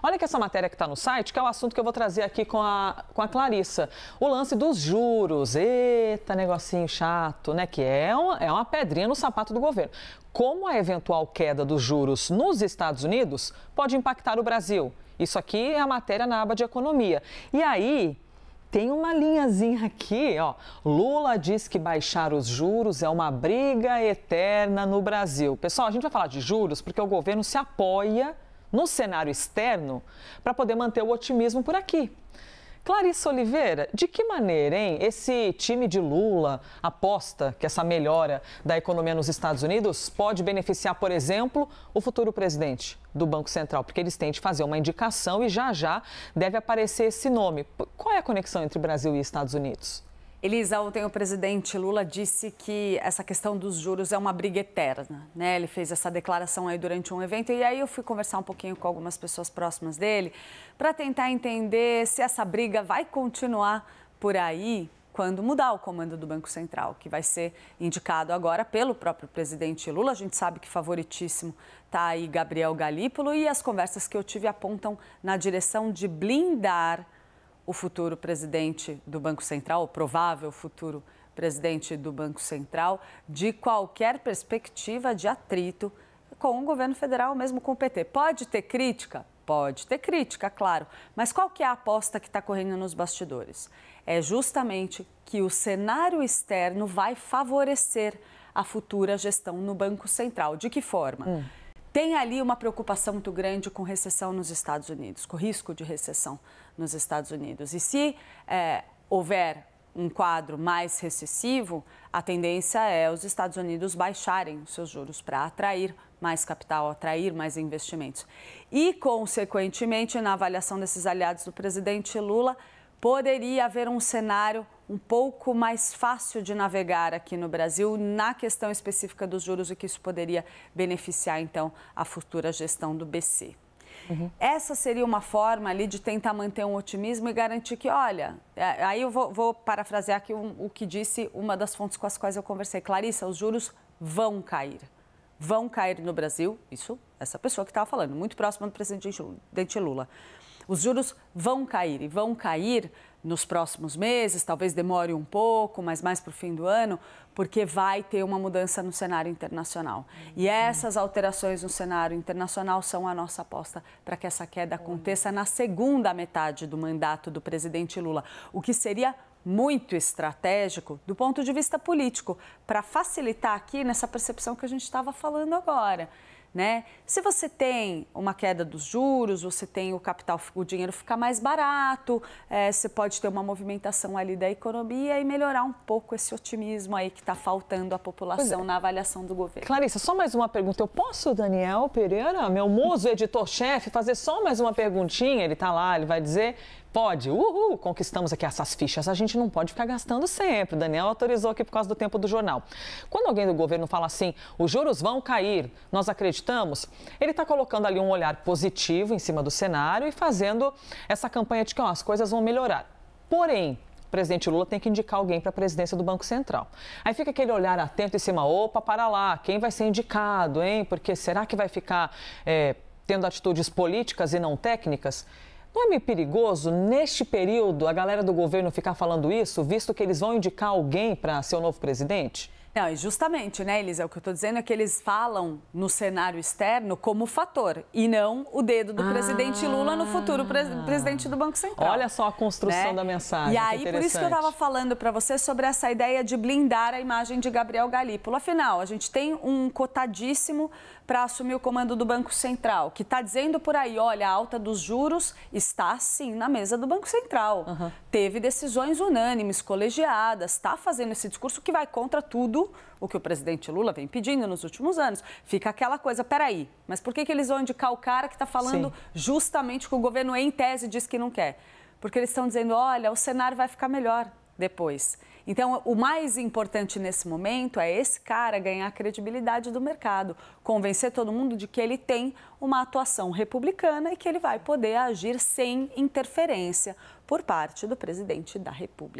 Olha que essa matéria que está no site, que é o assunto que eu vou trazer aqui com a Clarissa. O lance dos juros. Eita, negocinho chato, né? Que é uma pedrinha no sapato do governo. Como a eventual queda dos juros nos Estados Unidos pode impactar o Brasil? Isso aqui é a matéria na aba de economia. E aí, tem uma linhazinha aqui, ó. Lula diz que baixar os juros é uma briga eterna no Brasil. Pessoal, a gente vai falar de juros porque o governo se apoia no cenário externo para poder manter o otimismo por aqui. Clarissa Oliveira, de que maneira, hein, esse time de Lula aposta que essa melhora da economia nos Estados Unidos pode beneficiar, por exemplo, o futuro presidente do Banco Central? Porque eles têm de fazer uma indicação e já deve aparecer esse nome. Qual é a conexão entre Brasil e Estados Unidos? Elisa, ontem o presidente Lula disse que essa questão dos juros é uma briga eterna, né? Ele fez essa declaração aí durante um evento e aí eu fui conversar um pouquinho com algumas pessoas próximas dele para tentar entender se essa briga vai continuar por aí quando mudar o comando do Banco Central, que vai ser indicado agora pelo próprio presidente Lula. A gente sabe que favoritíssimo está aí Gabriel Galípolo e as conversas que eu tive apontam na direção de blindar o futuro presidente do Banco Central, o provável futuro presidente do Banco Central, de qualquer perspectiva de atrito com o governo federal, mesmo com o PT. Pode ter crítica? Pode ter crítica, claro. Mas qual que é a aposta que está correndo nos bastidores? É justamente que o cenário externo vai favorecer a futura gestão no Banco Central. De que forma? Tem ali uma preocupação muito grande com recessão nos Estados Unidos, com risco de recessão nos Estados Unidos. E se houver um quadro mais recessivo, a tendência é os Estados Unidos baixarem os seus juros para atrair mais capital, atrair mais investimentos. E, consequentemente, na avaliação desses aliados do presidente Lula, poderia haver um cenário um pouco mais fácil de navegar aqui no Brasil na questão específica dos juros e que isso poderia beneficiar, então, a futura gestão do BC. Essa seria uma forma ali de tentar manter um otimismo e garantir que, olha, aí eu vou parafrasear aqui o que disse uma das fontes com as quais eu conversei. Clarissa, os juros vão cair. Vão cair no Brasil, isso, essa pessoa que estava falando, muito próxima do presidente Lula. Os juros vão cair e vão cair nos próximos meses, talvez demore um pouco, mas mais para o fim do ano, porque vai ter uma mudança no cenário internacional. E essas alterações no cenário internacional são a nossa aposta para que essa queda aconteça na segunda metade do mandato do presidente Lula, o que seria muito estratégico do ponto de vista político, para facilitar aqui nessa percepção que a gente estava falando agora. Né? Se você tem uma queda dos juros, você tem o capital, o dinheiro ficar mais barato, você pode ter uma movimentação ali da economia e melhorar um pouco esse otimismo aí que está faltando à população na avaliação do governo. Clarissa, só mais uma pergunta. Eu posso, Daniel Pereira, meu muso, editor-chefe, fazer só mais uma perguntinha? Ele está lá, ele vai dizer... Pode, conquistamos aqui essas fichas. A gente não pode ficar gastando sempre. O Daniel autorizou aqui por causa do tempo do jornal. Quando alguém do governo fala assim, os juros vão cair, nós acreditamos, ele está colocando ali um olhar positivo em cima do cenário e fazendo essa campanha de que as coisas vão melhorar. Porém, o presidente Lula tem que indicar alguém para a presidência do Banco Central. Aí fica aquele olhar atento em cima, opa, para lá, quem vai ser indicado, hein? Porque será que vai ficar tendo atitudes políticas e não técnicas? Não é meio perigoso, neste período, a galera do governo ficar falando isso, visto que eles vão indicar alguém para ser o novo presidente? Não, e justamente, né, Elisa, o que eu estou dizendo é que eles falam no cenário externo como fator e não o dedo do presidente Lula no futuro presidente do Banco Central. Olha só a construção da mensagem. E aí, por isso que eu estava falando para você sobre essa ideia de blindar a imagem de Gabriel Galípolo. Afinal, a gente tem um cotadíssimo para assumir o comando do Banco Central, que está dizendo por aí, olha, a alta dos juros está sim na mesa do Banco Central. Teve decisões unânimes, colegiadas, está fazendo esse discurso que vai contra tudo o que o presidente Lula vem pedindo nos últimos anos. Fica aquela coisa, peraí, mas por que eles vão indicar o cara que está falando justamente o que o governo, em tese, diz que não quer? Porque eles estão dizendo, olha, o cenário vai ficar melhor depois. Então, o mais importante nesse momento é esse cara ganhar a credibilidade do mercado, convencer todo mundo de que ele tem uma atuação republicana e que ele vai poder agir sem interferência por parte do presidente da República.